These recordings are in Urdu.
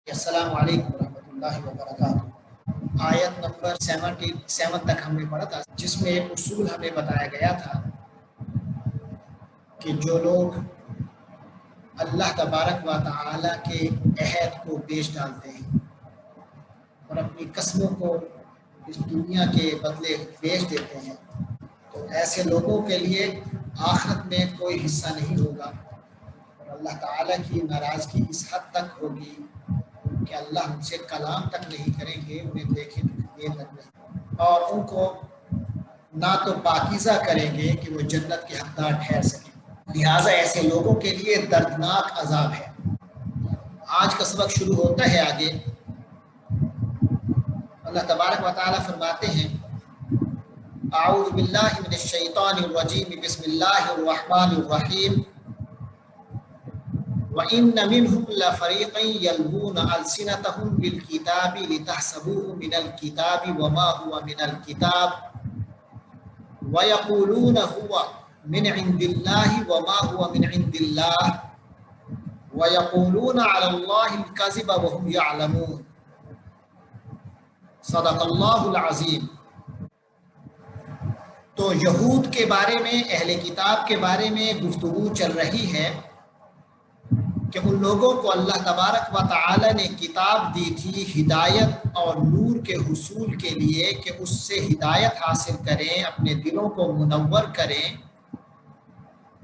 السلام علیکم ورحمۃ اللہ وبرکاتہ۔ آیت نمبر 77 تک ہم نے پڑھا تھا، جس میں ایک اصول ہمیں بتایا گیا تھا کہ جو لوگ اللہ تبارک و تعالی کے عہد کو بیچ ڈالتے ہیں اور اپنی قسموں کو اس دنیا کے بدلے بیچ دیتے ہیں، تو ایسے لوگوں کے لیے آخرت میں کوئی حصہ نہیں ہوگا اور اللہ تعالیٰ کی ناراضگی اس حد تک ہوگی کہ اللہ ان سے کلام تک نہیں کریں گے، انہیں دیکھیں یہ تک نہیں، اور ان کو نہ تو پاکیزہ کریں گے کہ وہ جنت کے حقدار ٹھہر سکیں۔ لہٰذا ایسے لوگوں کے لیے دردناک عذاب ہے۔ آج کا سبق شروع ہوتا ہے آگے۔ اللہ تبارک و تعالیٰ فرماتے ہیں، اعوذ باللہ من الشیطان الرجیم، بسم اللہ الرحمن الرحیم، وَإِنَّ مِنْهُمْ لَفَرِيقًا يَلْوُونَ أَلْسِنَتَهُمْ بِالْكِتَابِ لِتَحْسَبُوهُ مِنَ الْكِتَابِ وَمَا هُوَ مِنَ الْكِتَابِ وَيَقُولُونَ هُوَ مِنْ عِنْدِ اللَّهِ وَمَا هُوَ مِنْ عِنْدِ اللَّهِ وَيَقُولُونَ عَلَى اللَّهِ الْكَذِبَ وَهُمْ يَعْلَمُونَ۔ صدق اللہ العظیم۔ تو یہود کے بارے میں، اہل کتاب کے بارے میں گفتگو چل رہی ہے کہ ان لوگوں کو اللہ تبارک و تعالی نے کتاب دی تھی ہدایت اور نور کے حصول کے لیے، کہ اس سے ہدایت حاصل کریں، اپنے دلوں کو منور کریں،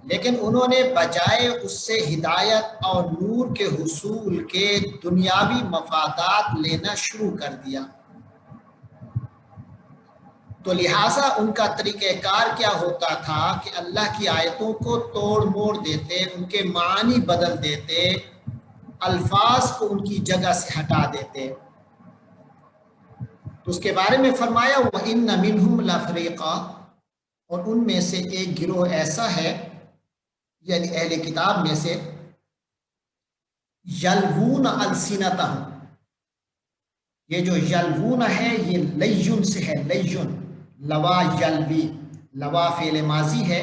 لیکن انہوں نے بجائے اس سے ہدایت اور نور کے حصول کے دنیاوی مفادات لینا شروع کر دیا۔ تو لہٰذا ان کا طریقہ کار کیا ہوتا تھا کہ اللہ کی آیتوں کو توڑ موڑ دیتے، ان کے معنی بدل دیتے، الفاظ کو ان کی جگہ سے ہٹا دیتے۔ تو اس کے بارے میں فرمایا، وَإِنَّ مِنْهُمْ لَفَرِيقًا، اور ان میں سے ایک گروہ ایسا ہے، یعنی اہل کتاب میں سے، یلوون السنتہم، یہ جو یلوون ہے یہ لیون سے ہے، لیون، لوا یلوی، لوا فعل ماضی ہے،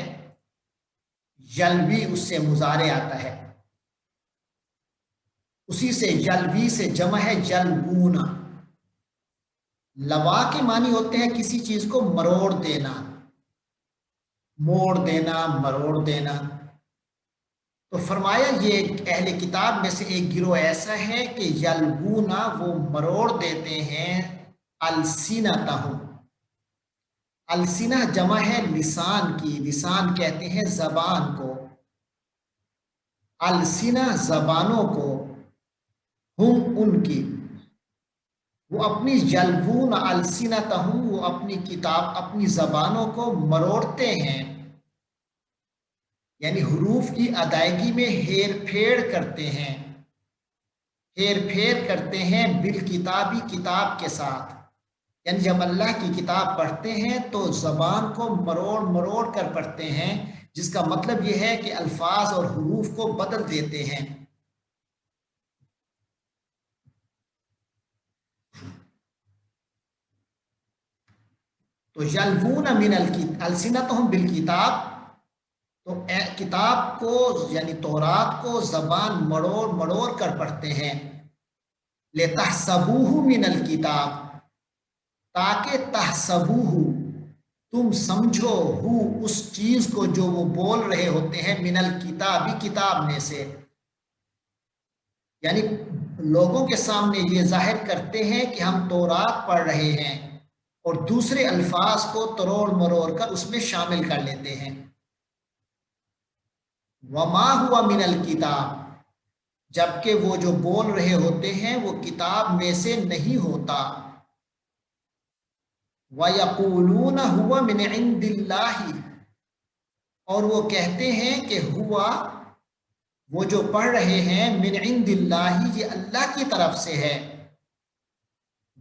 یلوی اس سے مضارع آتا ہے، اسی سے یلوی سے جمع ہے یلوون۔ لوا کے معنی ہوتے ہیں کسی چیز کو مروڑ دینا، موڑ دینا، مروڑ دینا۔ تو فرمایا یہ اہل کتاب میں سے ایک گروہ ایسا ہے کہ یلوون، وہ مروڑ دیتے ہیں، السنتہم، السنہ جمع ہے لسان کی، لسان کہتے ہیں زبان کو، السنہ زبانوں کو، ہم ان کی، وہ اپنی یلوون السنتہم، وہ اپنی کتاب، اپنی زبانوں کو مروڑتے ہیں، یعنی حروف کی ادائیگی میں ہیر پھیر کرتے ہیں، ہیر پھیر کرتے ہیں، بالکتابی، کتاب کے ساتھ، یعنی جب اللہ کی کتاب پڑھتے ہیں تو زبان کو مروڑ مروڑ کر پڑھتے ہیں، جس کا مطلب یہ ہے کہ الفاظ اور حروف کو بدل دیتے ہیں۔ تو یلوون من السنتہم بالکتاب، تو کتاب کو یعنی تورات کو زبان مروڑ مروڑ کر پڑھتے ہیں، لتحسبوہ من الکتاب، تاکہ تحسبوہ، تم سمجھو، ہو اس چیز کو جو وہ بول رہے ہوتے ہیں، من الکتابی، کتاب میں سے، یعنی لوگوں کے سامنے یہ ظاہر کرتے ہیں کہ ہم تورات پڑھ رہے ہیں، اور دوسرے الفاظ کو تروڑ مروڑ کر اس میں شامل کر لیتے ہیں۔ وما ہوا من الکتاب، جبکہ وہ جو بول رہے ہوتے ہیں وہ کتاب میں سے نہیں ہوتا۔ وَيَقُولُونَ هُوَ مِنْ عِنْدِ اللَّهِ، اور وہ کہتے ہیں کہ ہوا، وہ جو پڑھ رہے ہیں، من عند اللہ، یہ اللہ کی طرف سے ہے،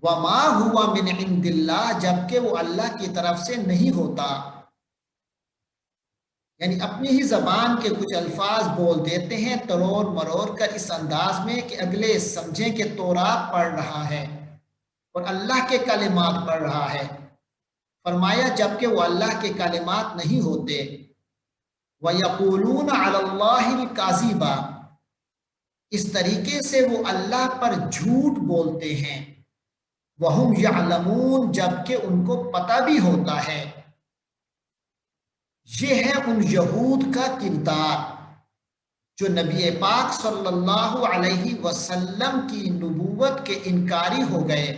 وما ہوا من عند اللہ، جبکہ وہ اللہ کی طرف سے نہیں ہوتا، یعنی اپنی ہی زبان کے کچھ الفاظ بول دیتے ہیں تروڑ مروڑ کر، اس انداز میں کہ اگلے سمجھیں کہ تورات پڑھ رہا ہے اور اللہ کے کلمات پڑھ رہا ہے۔ فرمایا جبکہ وہ اللہ کے کلمات نہیں ہوتے۔ وَيَقُولُونَ عَلَى اللَّهِ الْكَذِبَ، اس طریقے سے وہ اللہ پر جھوٹ بولتے ہیں، وَهُمْ يَعْلَمُونَ، جبکہ ان کو پتہ بھی ہوتا ہے۔ یہ ہے ان یہود کا کردار جو نبی پاک صلی اللہ علیہ وسلم کی نبوت کے انکاری ہو گئے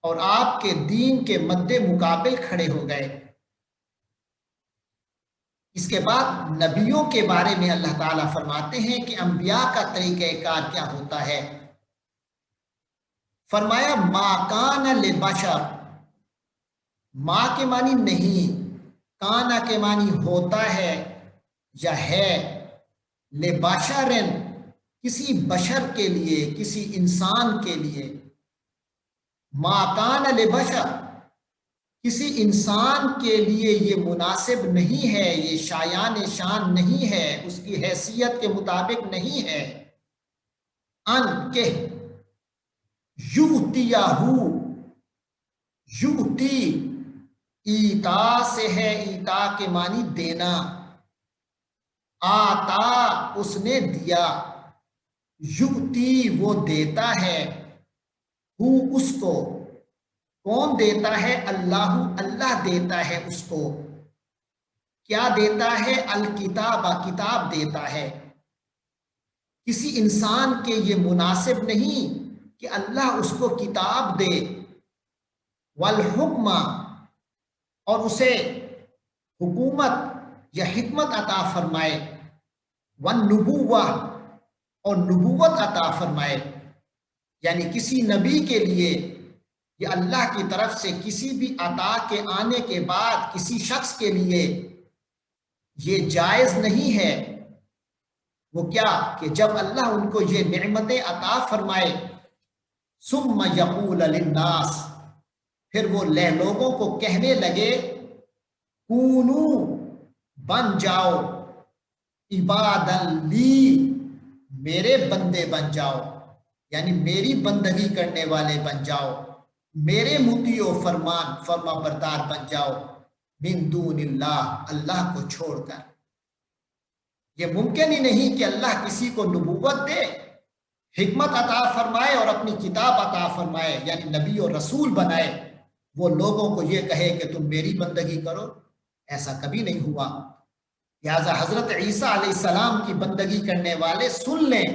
اور آپ کے دین کے مد مقابل کھڑے ہو گئے۔ اس کے بعد نبیوں کے بارے میں اللہ تعالیٰ فرماتے ہیں کہ انبیاء کا طریقہ کار کیا ہوتا ہے۔ فرمایا ما کان لبشر، ما کے معنی نہیں، کانا کے معنی ہوتا ہے یا ہے، لبشرن کسی بشر کے لیے، کسی انسان کے لیے، ما کان لبشر کسی انسان کے لیے یہ مناسب نہیں ہے، یہ شایان شان نہیں ہے، اس کی حیثیت کے مطابق نہیں ہے، ان کہ یؤتیہو، یؤتی ایتا سے ہے، ایتا کے معنی دینا، آتا اس نے دیا، یؤتی وہ دیتا ہے، ہو اس کو، کون دیتا ہے؟ اللہ، اللہ دیتا ہے اس کو۔ کیا دیتا ہے؟ الکتاب، کتاب دیتا ہے۔ کسی انسان کے یہ مناسب نہیں کہ اللہ اس کو کتاب دے، والحکمہ اور اسے حکومت یا حکمت عطا فرمائے، والنبوہ اور نبوت عطا فرمائے، یعنی کسی نبی کے لیے یا اللہ کی طرف سے کسی بھی عطا کے آنے کے بعد کسی شخص کے لیے یہ جائز نہیں ہے۔ وہ کیا کہ جب اللہ ان کو یہ نعمتیں عطا فرمائے، ثم یقول للناس، پھر وہ لوگوں کو کہنے لگے، کونو بن جاؤ، عبادا لی میرے بندے بن جاؤ، یعنی میری بندگی کرنے والے بن جاؤ، میرے مطیع و فرما بردار بن جاؤ، من دون اللہ اللہ کو چھوڑ کر۔ یہ ممکن ہی نہیں کہ اللہ کسی کو نبوت دے، حکمت عطا فرمائے اور اپنی کتاب عطا فرمائے، یعنی نبی و رسول بنائے، وہ لوگوں کو یہ کہے کہ تم میری بندگی کرو، ایسا کبھی نہیں ہوا۔ لہٰذا حضرت عیسیٰ علیہ السلام کی بندگی کرنے والے سن لیں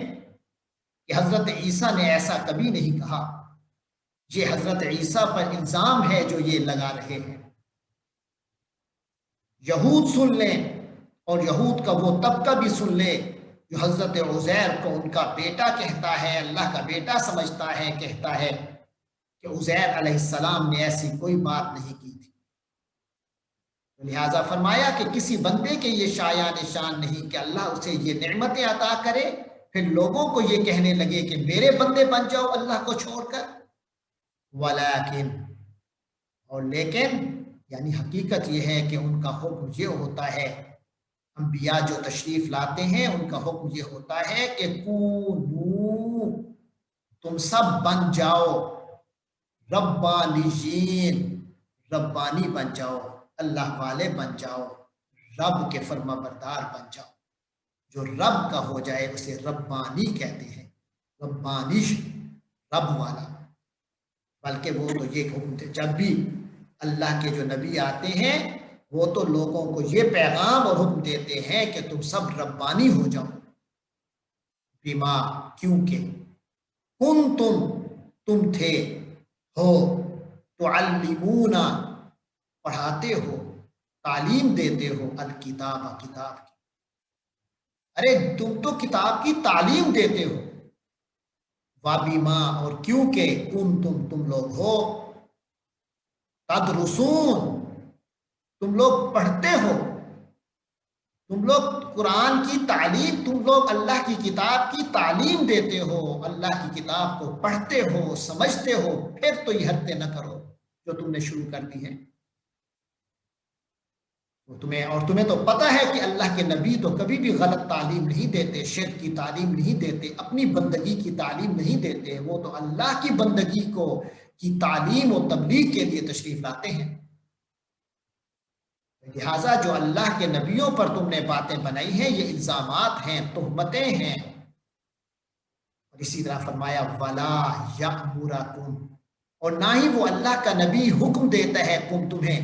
کہ حضرت عیسیٰ نے ایسا کبھی نہیں کہا۔ یہ حضرت عیسیٰ پر الزام ہے جو یہ لگا رہے ہیں۔ یہود سن لیں، اور یہود کا وہ طبقہ بھی سن لے جو حضرت عزیر کو ان کا بیٹا کہتا ہے، اللہ کا بیٹا سمجھتا ہے، کہتا ہے کہ عزیر علیہ السلام نے ایسی کوئی بات نہیں کی تھی۔ لہٰذا فرمایا کہ کسی بندے کے یہ شایان شان نہیں کہ اللہ اسے یہ نعمتیں عطا کرے، پھر لوگوں کو یہ کہنے لگے کہ میرے بندے بن جاؤ اللہ کو چھوڑ کر۔ ولیکن، اور لیکن، یعنی حقیقت یہ ہے کہ ان کا حکم یہ ہوتا ہے، انبیاء جو تشریف لاتے ہیں ان کا حکم یہ ہوتا ہے کہ کونو تم سب بن جاؤ، ربانیین ربانی بن جاؤ، اللہ والے بن جاؤ، رب کے فرما بردار بن جاؤ۔ جو رب کا ہو جائے اسے ربانی کہتے ہیں، ربانیش رب والا۔ بلکہ وہ تو یہ حکم تھے، جب بھی اللہ کے جو نبی آتے ہیں وہ تو لوگوں کو یہ پیغام اور حکم دیتے ہیں کہ تم سب ربانی ہو جاؤ۔ بما، کیونکہ، تم تھے، ہو، تعلمون پڑھاتے ہو، تعلیم دیتے ہو، الکتاب کتاب کی۔ ارے تم تو کتاب کی تعلیم دیتے ہو۔ وبما، اور کیونکہ تم لوگ ہو، تدرسون تم لوگ پڑھتے ہو، تم لوگ قرآن کی تعلیم، تم لوگ اللہ کی کتاب کی تعلیم دیتے ہو، اللہ کی کتاب کو پڑھتے ہو، سمجھتے ہو، پھر تو یہ حرکتیں نہ کرو جو تم نے شروع کر دی ہیں۔ تمہیں تو پتہ ہے کہ اللہ کے نبی تو کبھی بھی غلط تعلیم نہیں دیتے، شرک کی تعلیم نہیں دیتے، اپنی بندگی کی تعلیم نہیں دیتے، وہ تو اللہ کی بندگی کی تعلیم و تبلیغ کے لیے تشریف لاتے ہیں۔ لہٰذا جو اللہ کے نبیوں پر تم نے باتیں بنائی ہیں یہ الزامات ہیں، تہمتیں ہیں، اور اسی طرح فرمایا ولا یأمرکم، اور نہ ہی وہ اللہ کا نبی حکم دیتا ہے تمہیں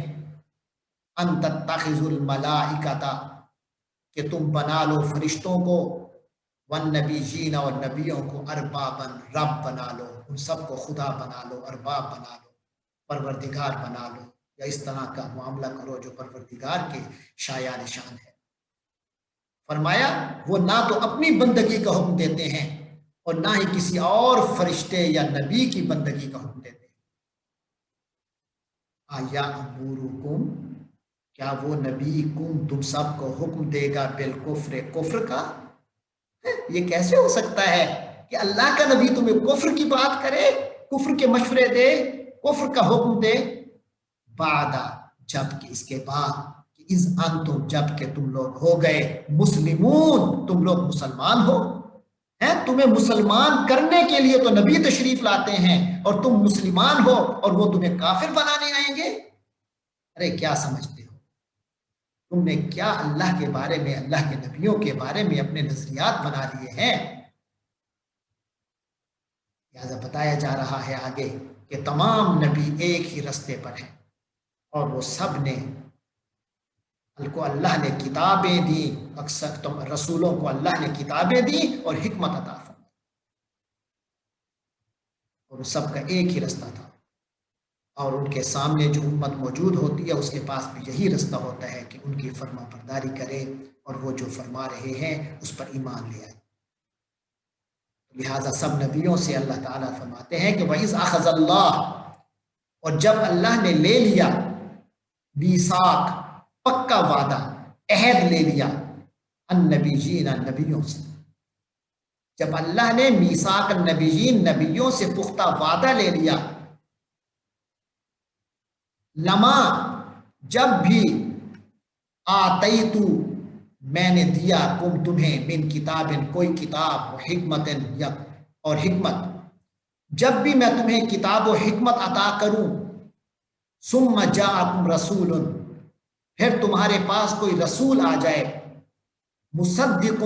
ان تتخذوا الملائکۃ، کہ تم بنا لو فرشتوں کو، والنبیین، اور نبیوں کو، ارباباً، رب بنا لو، ان سب کو خدا بنا لو، ارباب بنا لو، پروردگار بنا لو، یا اس طرح کا معاملہ کرو جو پروردگار کے شایان شان ہے۔ فرمایا وہ نہ تو اپنی بندگی کا حکم دیتے ہیں اور نہ ہی کسی اور فرشتے یا نبی کی بندگی کا حکم دیتے ہیں۔ آیا امورکم، کیا وہ نبی تم سب کو حکم دے گا بالکفر، کفر کا؟ یہ کیسے ہو سکتا ہے کہ اللہ کا نبی تمہیں کفر کی بات کرے، کفر کے مشورے دے، کفر کا حکم دے؟ بعد، جب کہ اس کے بعد، اذ انتم، جب کہ تم لوگ ہو گئے مسلمون، تم لوگ مسلمان ہو ہیں، تمہیں مسلمان کرنے کے لیے تو نبی تشریف لاتے ہیں اور تم مسلمان ہو اور وہ تمہیں کافر بنانے آئیں گے؟ ارے کیا سمجھتے ہو تم نے؟ کیا اللہ کے بارے میں، اللہ کے نبیوں کے بارے میں اپنے نظریات بنا لیے ہیں؟ لہذا بتایا جا رہا ہے آگے کہ تمام نبی ایک ہی رستے پر ہیں اور وہ سب نے کو اللہ نے کتابیں دی، اکثر رسولوں کو اللہ نے کتابیں دی اور حکمت عطا فرمائی، اور سب کا ایک ہی رستہ تھا، اور ان کے سامنے جو امت موجود ہوتی ہے اس کے پاس بھی یہی رستہ ہوتا ہے کہ ان کی فرما برداری کرے اور وہ جو فرما رہے ہیں اس پر ایمان لے آئے۔ لہٰذا سب نبیوں سے اللہ تعالیٰ فرماتے ہیں کہ وَإِذْ أَخَذَ اللَّهُ، اور جب اللہ نے لے لیا، میثاق، پکا وعدہ، عہد لے لیا، النبیین، نبیوں سے، جب اللہ نے میثاق النبیین، نبیوں سے پختہ وعدہ لے لیا، لما، جب بھی، آتیتو، میں نے دیا، تمہیں، من کتاب، کوئی کتاب، و حکمت، یا اور حکمت، جب بھی میں تمہیں کتاب و حکمت عطا کروں، ثم جاءکم رسول، پھر تمہارے پاس کوئی رسول آ جائے، مصدق،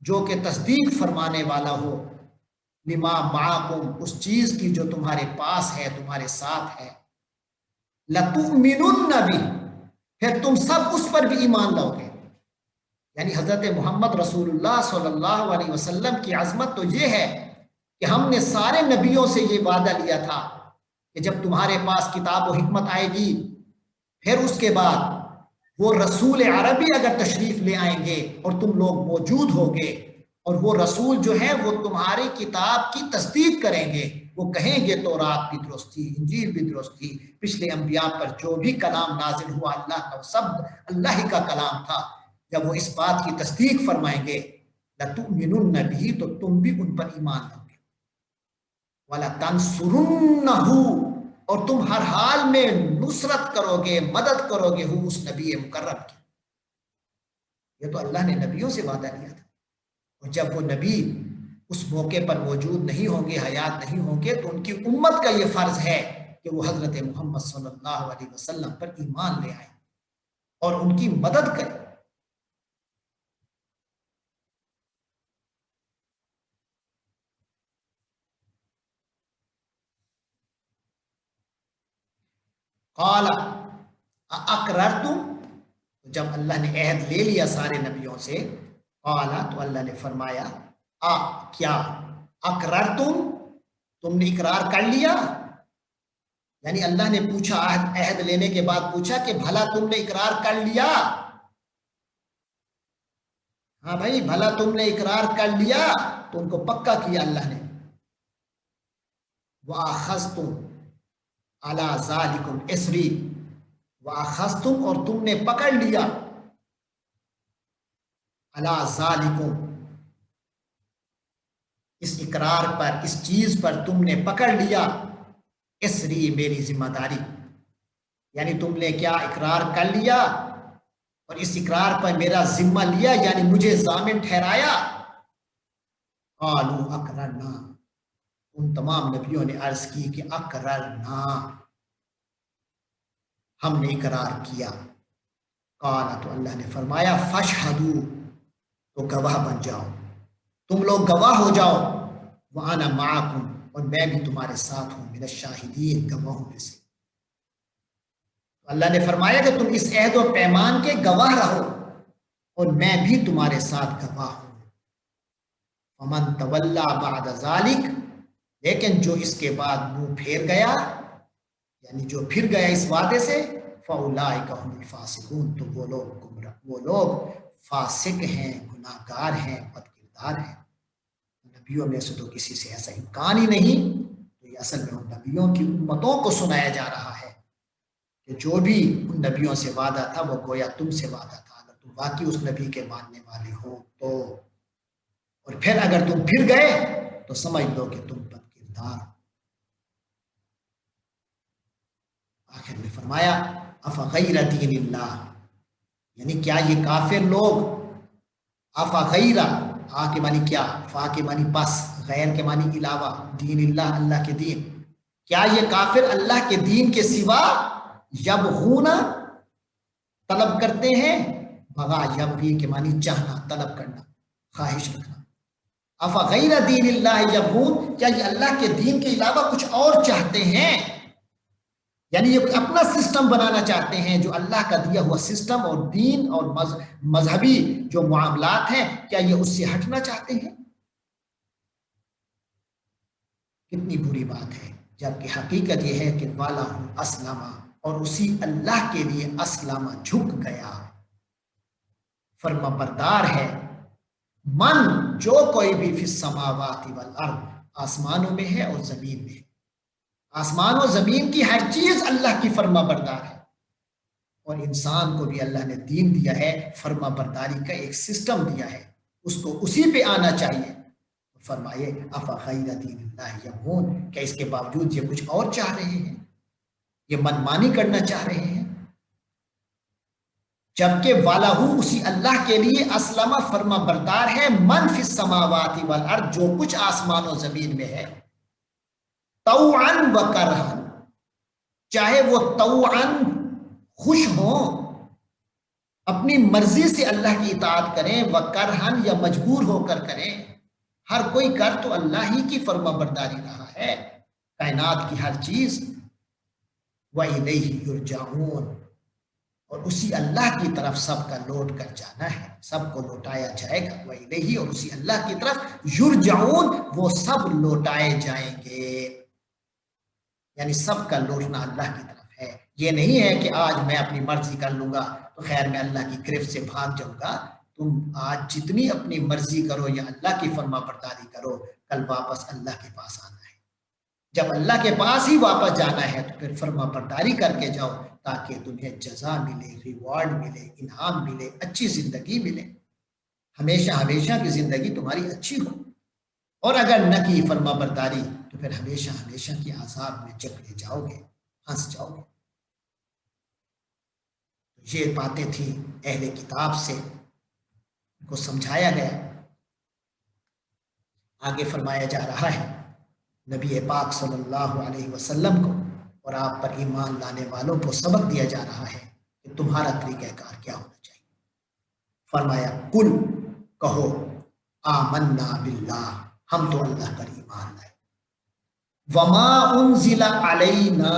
جو کہ تصدیق فرمانے والا ہو، لما معکم، اس چیز کی جو تمہارے پاس ہے، تمہارے ساتھ ہے، لتؤمنن بہ، پھر تم سب اس پر بھی ایمان لاؤ گے۔ یعنی حضرت محمد رسول اللہ صلی اللہ علیہ وسلم کی عظمت تو یہ ہے کہ ہم نے سارے نبیوں سے یہ وعدہ لیا تھا کہ جب تمہارے پاس کتاب و حکمت آئے گی، پھر اس کے بعد وہ رسول عربی اگر تشریف لے آئیں گے اور تم لوگ موجود ہوگے، اور وہ رسول جو ہے وہ تمہاری کتاب کی تصدیق کریں گے، وہ کہیں گے تورات بھی درست تھی، انجیل بھی درست تھی، پچھلے انبیاء پر جو بھی کلام نازل ہوا اللہ کا، سب اللہ ہی کا کلام تھا۔ جب وہ اس بات کی تصدیق فرمائیں گے، لتؤمنن بہ، تو تم بھی ان پر ایمان لاؤ گے، وَلَتَنْصُرُنَّهُ، اور تم ہر حال میں نصرت کرو گے، مدد کرو گے اس نبی مکرم کی۔ یہ تو اللہ نے نبیوں سے وعدہ لیا تھا، اور جب وہ نبی اس موقع پر موجود نہیں ہوں گے، حیات نہیں ہوں گے، تو ان کی امت کا یہ فرض ہے کہ وہ حضرت محمد صلی اللہ علیہ وسلم پر ایمان لے آئیں اور ان کی مدد کریں۔ قال اقررتم، جب اللہ نے عہد لے لیا سارے نبیوں سے، قال، تو اللہ نے فرمایا، کیا، اقررتم، تم نے اقرار کر لیا؟ یعنی اللہ نے پوچھا، عہد لینے کے بعد پوچھا کہ بھلا تم نے اقرار کر لیا؟ ہاں بھائی، بھلا تم نے اقرار کر لیا؟ تو ان کو پکا کیا اللہ نے۔ وَأَخَذْتُمْ عَلَى ذَلِكُمْ إِصْرِي، وَأَخَذْتُمْ، اور تم نے پکڑ لیا، عَلَى ذَلِكُمْ، اس اقرار پر، اس چیز پر تم نے پکڑ لیا، اسری، میری ذمہ داری، یعنی تم نے کیا، اقرار کر لیا اور اس اقرار پر میرا ذمہ لیا، یعنی مجھے ضامن ٹھہرایا۔ قالوا اقررنا، ان تمام نبیوں نے عرض کی کہ اقررنا، ہم نے اقرار کیا۔ قال، تو اللہ نے فرمایا، فاشہدوا، تو گواہ بن جاؤ، تم لوگ گواہ ہو جاؤ، وَأَنَا مَعَكُمْ اور میں بھی تمہارے ساتھ ہوں من الشاہدین گواہوں میں سے۔ اللہ نے فرمایا کہ تم اس عہد و پیمان کے گواہ رہو اور میں بھی تمہارے ساتھ گواہ ہوں۔ وَمَن تَوَلَّى بَعْدَ ذَلِكَ لیکن جو اس کے بعد منہ پھیر گیا، یعنی جو پھر گیا اس وعدے سے، فَأُولَٰئِكَ هُمُ الْفَاسِقُونَ تو وہ لوگ فاسق ہیں، گناہ گار ہیں، بد کردار ہیں۔ نبیوں میں سے تو کسی سے ایسا امکان ہی نہیں، تو یہ اصل میں ان نبیوں کی امتوں کو سنایا جا رہا ہے کہ جو بھی ان نبیوں سے وعدہ تھا وہ گویا تم سے وعدہ تھا، اگر تم واقعی اس نبی کے ماننے والے ہو تو، اور پھر اگر تم پھر گئے تو سمجھ لو کہ تم بد کردار۔ آخر میں فرمایا افغیر دین اللہ، یعنی کیا یہ کافر لوگ، افغیر آ کے معنی کیا، فا کے معنی بس، غیر کے معنی علاوہ، دین اللہ اللہ کے دین، کیا یہ کافر اللہ کے دین کے سوا یبغون طلب کرتے ہیں، بغا یبغی کے معنی چاہنا، طلب کرنا، خواہش رکھنا۔ افغیر دین اللہ یبغون، کیا یہ اللہ کے دین کے علاوہ کچھ اور چاہتے ہیں، یعنی یہ اپنا سسٹم بنانا چاہتے ہیں جو اللہ کا دیا ہوا سسٹم اور دین اور مذہبی جو معاملات ہیں، کیا یہ اس سے ہٹنا چاہتے ہیں؟ کتنی بری بات ہے، جبکہ حقیقت یہ ہے کہ والا اسلم اور اسی اللہ کے لیے اسلم جھک گیا، فرما بردار ہے، من جو کوئی بھی فی السماوات والارض آسمانوں میں ہے اور زمین میں ہے، آسمان و زمین کی ہر چیز اللہ کی فرما بردار ہے، اور انسان کو بھی اللہ نے دین دیا ہے، فرما برداری کا ایک سسٹم دیا ہے، اس کو اسی پہ آنا چاہیے۔ فرمائے افغیر دین اللہ یبغون، کیا اس کے باوجود یہ کچھ اور چاہ رہے ہیں، یہ منمانی کرنا چاہ رہے ہیں، جبکہ والہ اسی اللہ کے لیے اسلم فرما بردار ہے، من فی السماوات والارض جو کچھ آسمان و زمین میں ہے، طوعا و کرہن، چاہے وہ طوعا خوش ہوں، اپنی مرضی سے اللہ کی اطاعت کریں، و کرہن یا مجبور ہو کر کریں، ہر کوئی کر تو اللہ ہی کی فرما برداری رہا ہے، کائنات کی ہر چیز۔ وَإِلَيْهِ يُرْجَعُونَ اور اسی اللہ کی طرف سب کا لوٹ کر جانا ہے، سب کو لوٹایا جائے گا، وَإِلَيْهِ اور اسی اللہ کی طرف يُرْجَعُونَ وہ سب لوٹائے جائیں گے، یعنی سب کا لوٹنا اللہ کی طرف ہے۔ یہ نہیں ہے کہ آج میں اپنی مرضی کر لوں گا تو خیر میں اللہ کی گرفت سے بھاگ جاؤں گا، تم آج جتنی اپنی مرضی کرو یا اللہ کی فرما برداری کرو، کل واپس اللہ کے پاس آنا ہے، جب اللہ کے پاس ہی واپس جانا ہے تو پھر فرما برداری کر کے جاؤ تاکہ تمہیں جزا ملے، ریوارڈ ملے، انعام ملے، اچھی زندگی ملے، ہمیشہ ہمیشہ کی زندگی تمہاری اچھی ہو، اور اگر نہ کی فرما برداری تو پھر ہمیشہ ہمیشہ کی عذاب میں جکڑے جاؤ گے، پھنس جاؤ گے۔ یہ باتیں تھیں اہل کتاب سے کو سمجھایا گیا۔ آگے فرمایا جا رہا ہے نبی پاک صلی اللہ علیہ وسلم کو اور آپ پر ایمان لانے والوں کو سبق دیا جا رہا ہے کہ تمہارا طریقہ کار کیا ہونا چاہیے۔ فرمایا کل کہو آمنا باللہ ہم تو اللہ پر ایمان لائے، وما انزل علینا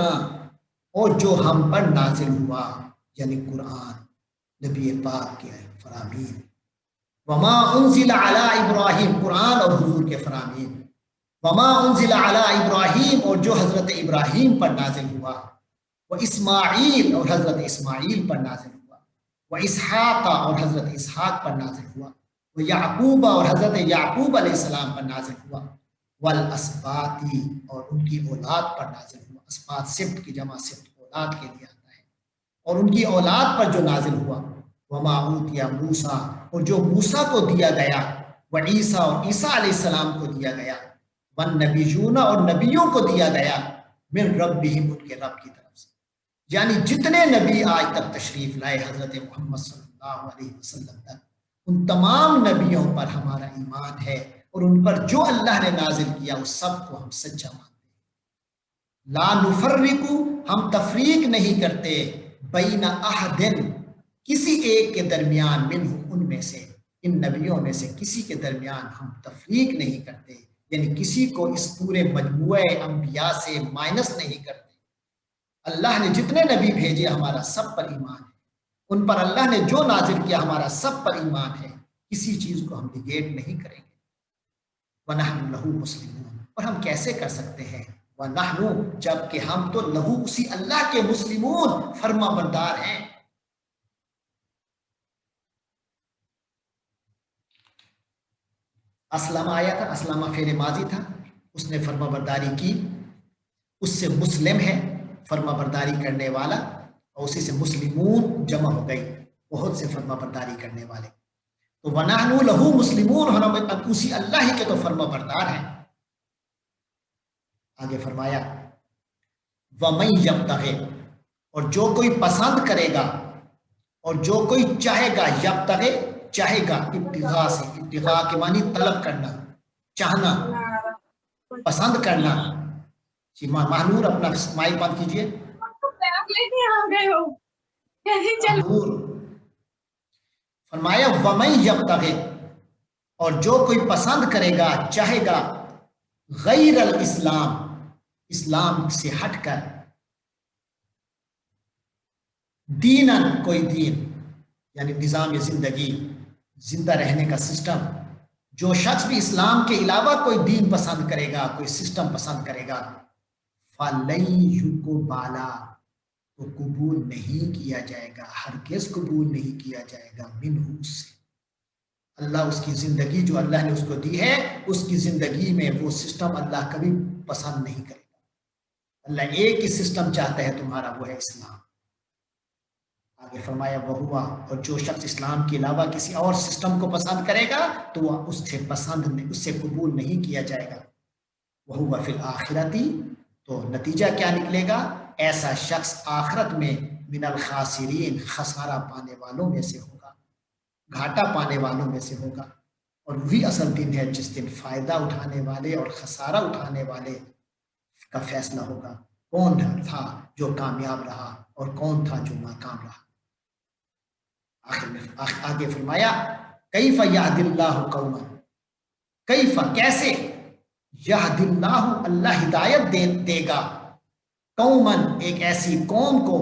اور جو ہم پر نازل ہوا یعنی قرآن، نبی پاک کے فرامین، وما انزل علی ابراہیم قرآن اور حضور کے فرامین، وما انزل علی ابراہیم اور جو حضرت ابراہیم پر نازل ہوا، وہ اسماعیل اور حضرت اسماعیل پر نازل ہوا، وہ اسحاق اور حضرت اسحاق پر نازل ہوا، وہ یعقوب اور حضرت یعقوب علیہ السلام پر نازل ہوا، والاسباطی اور ان کی اولاد پر نازل ہوا، اسباط سبط کی جمع سبط اولاد کے لیے آتا ہے، اور ان کی اولاد پر جو نازل ہوا، وما اوتیا موسیٰ اور جو موسیٰ کو دیا گیا، وعیسیٰ اور عیسیٰ علیہ السلام کو دیا گیا، والنبیون اور نبیوں کو دیا گیا، من ربہم ان کے رب کی طرف سے، یعنی جتنے نبی آج تک تشریف لائے حضرت محمد صلی اللہ علیہ وسلم تک، ان تمام نبیوں پر ہمارا ایمان ہے، اور ان پر جو اللہ نے نازل کیا اس سب کو ہم سچا مانتے ہیں۔ لا نفرق ہم تفریق نہیں کرتے، بین احد کسی ایک کے درمیان، منہ ان میں سے، ان نبیوں میں سے کسی کے درمیان ہم تفریق نہیں کرتے، یعنی کسی کو اس پورے مجموعہ انبیاء سے مائنس نہیں کرتے۔ اللہ نے جتنے نبی بھیجے ہمارا سب پر ایمان ہے، ان پر اللہ نے جو نازل کیا ہمارا سب پر ایمان ہے، کسی چیز کو ہم نگیٹ نہیں کریں گے۔ وَنَحْنُ لَهُ مُسْلِمُونَ، اور ہم کیسے کر سکتے ہیں؟ وَنَحْنُ، جبکہ ہم تو لہو اسی اللہ کے مسلمون فرما بردار ہیں۔ اسلم آیا تھا، اسلامہ فعل ماضی تھا، اس نے فرما برداری کی، اس سے مسلم ہے فرما برداری کرنے والا، اور اسی سے مسلمون جمع ہو گئی، بہت سے فرما برداری کرنے والے۔ تو وَنَحْنُ لَهُ مُسْلِمُونَ، ہم اسی اللہ ہی کے تو فرما بردار ہیں۔ آگے فرمایا وَمَن يَبْتَغِ، اور جو کوئی پسند کرے گا، اور جو کوئی چاہے گا، یبتغ چاہے گا، ابتغاء سے، ابتغاء کے معنی طلب کرنا، چاہنا، پسند کرنا۔ جی مہنور اپنا مائک بند کیجئے۔ مہنور فرمایا وَمَن يَبْتَغِ، اور جو کوئی پسند کرے گا، چاہے گا، غیر الاسلام، اسلام سے ہٹ کر، دینن کوئی دین، یعنی نظام زندگی، زندہ رہنے کا سسٹم، جو شخص بھی اسلام کے علاوہ کوئی دین پسند کرے گا، کوئی سسٹم پسند کرے گا، فَلَن يُقْبَلَ، تو قبول نہیں کیا جائے گا، ہرگز قبول نہیں کیا جائے گا، منہ، اس سے۔ اللہ اس کی زندگی جو اللہ نے اس کو دی ہے، اس کی زندگی میں وہ سسٹم اللہ کبھی پسند نہیں کرے گا۔ اللہ ایک ہی سسٹم چاہتا ہے تمہارا، وہ ہے اسلام۔ آگے فرمایا وہوا، اور جو شخص اسلام کے علاوہ کسی اور سسٹم کو پسند کرے گا تو وہ اس سے پسند، اس سے قبول نہیں کیا جائے گا۔ وہوا فی الآخرتی، تو نتیجہ کیا نکلے گا؟ ایسا شخص آخرت میں من الخاسرین، خسارہ پانے والوں میں سے ہوگا، گھاٹا پانے والوں میں سے ہوگا۔ اور وہی اصل دن ہے جس دن فائدہ اٹھانے والے اور خسارہ اٹھانے والے کا فیصلہ ہوگا، کون تھا جو کامیاب رہا اور کون تھا جو ناکام رہا۔ آخر میں آگے فرمایا کیف یہد اللہ قوما، کیف کیسے، یہد اللہ اللہ ہدایت دے گا، قوما ایک ایسی قوم کو،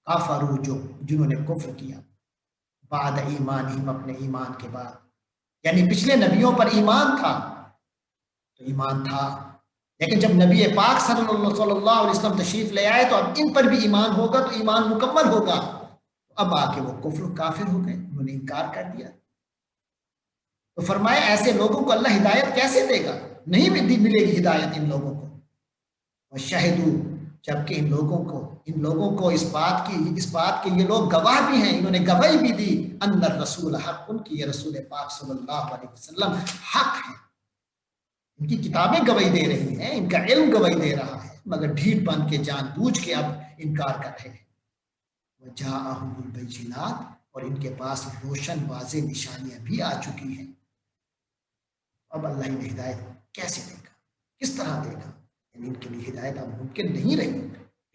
کافروا جنہوں نے کفر کیا، بعد ایمانہم اپنے ایمان کے بعد، یعنی پچھلے نبیوں پر ایمان تھا تو ایمان تھا، لیکن جب نبی پاک صلی اللہ علیہ وسلم تشریف لے آئے تو اب ان پر بھی ایمان ہوگا تو ایمان مکمل ہوگا، اب آ کے وہ کفر کافر ہو گئے، انہوں نے انکار کر دیا۔ تو فرمایا ایسے لوگوں کو اللہ ہدایت کیسے دے گا؟ نہیں ملے گی ہدایت ان لوگوں کو۔ وشہدوا، جبکہ ان لوگوں کو اس بات کے یہ لوگ گواہ بھی ہیں، انہوں نے گواہی بھی دی، ان الرسول حق، ان کی یہ رسول پاک صلی اللہ علیہ وسلم حق ہے، ان کی کتابیں گواہی دے رہی ہیں، ان کا علم گواہی دے رہا ہے، مگر ڈھیٹ بن کے جان بوجھ کے اب انکار کر رہے ہیں۔ وَجَاءَهُمُ الْبَيِّنَاتُ، اور ان کے پاس روشن واضح نشانیاں بھی آ چکی ہیں۔ اب اللہ انہیں ہدایت کیسے دے گا، کس طرح دے گا؟ یعنی ان کے لیے ہدایت اب ممکن نہیں رہی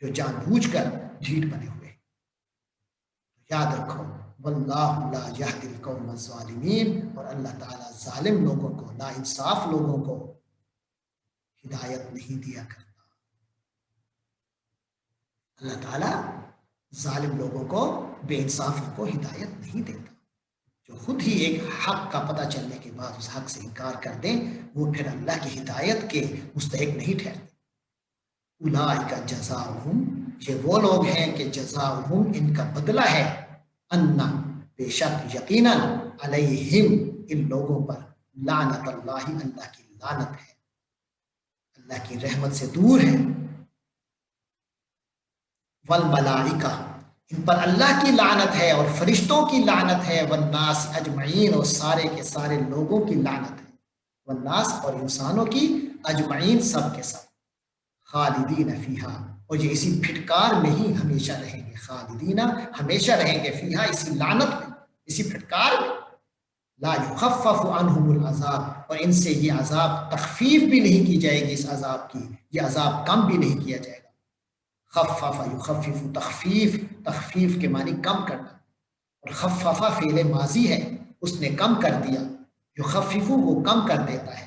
جو جان بوجھ کر ڈھیٹ بنے ہوئے۔ یاد رکھو واللہ لا یہدی القوم الظالمین، اور اللہ تعالیٰ ظالم لوگوں کو، نا انصاف لوگوں کو ہدایت نہیں دیا کرتا۔ اللہ تعالیٰ ظالم لوگوں کو، بے انصافوں کو ہدایت نہیں دیتا۔ جو خود ہی ایک حق کا پتہ چلنے کے بعد اس حق سے انکار کر دیں، وہ پھر اللہ کی ہدایت کے مستحق نہیں ٹھہرتے۔ اولئک جزاؤہم، یہ وہ لوگ ہیں کہ جزاؤہم ان کا بدلہ ہے، انا بے شک یقیناً، علیہم ان لوگوں پر، لعنت اللہ اللہ کی لعنت ہے، اللہ کی رحمت سے دور ہے، والملائکہ ان پر اللہ کی لعنت ہے اور فرشتوں کی لعنت ہے، والناس اجمعین اور سارے کے سارے لوگوں کی لعنت ہے، والناس اور انسانوں کی، اجمعین سب کے سب، خالدین فیہا، اور یہ اسی پھٹکار میں ہی ہمیشہ رہیں گے، خالدین ہمیشہ رہیں گے، فیہا اسی لعنت میں، اسی پھٹکار میں، لا یخفف عنہم العذاب، اور ان سے یہ عذاب تخفیف بھی نہیں کی جائے گی، اس عذاب کی یہ عذاب کم بھی نہیں کیا جائے گا۔ خفف یخفف، تخفیف، تخفیف کے معنی کم کرنا، اور خففہ فعل ماضی ہے، اس نے کم کر دیا، یخفف وہ کم کر دیتا ہے،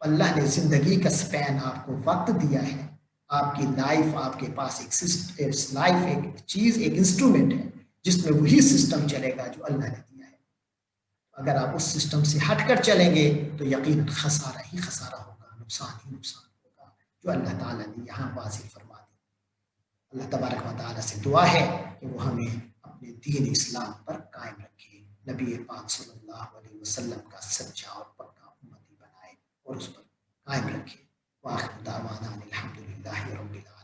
اللہ نے زندگی کا سپین آپ کو وقت دیا ہے، آپ کی لائف، آپ کے پاس لائف ایک چیز، ایک انسٹرومنٹ ہے جس میں وہی سسٹم چلے گا جو اللہ نے دیا ہے۔ اگر آپ اس سسٹم سے ہٹ کر چلیں گے تو یقیناً خسارہ ہی خسارہ ہوگا، نقصان ہی نقصان ہوگا، جو اللہ تعالیٰ نے یہاں واضح فرما دی۔ اللہ تبارک و تعالیٰ سے دعا ہے کہ وہ ہمیں اپنے دین اسلام پر قائم رکھے، نبی پاک صلی اللہ علیہ وسلم کا سچا اور پکا امتی بنائے اور اس پر قائم رکھے۔ وآخر دعوانا الحمدللہ رب العالمین۔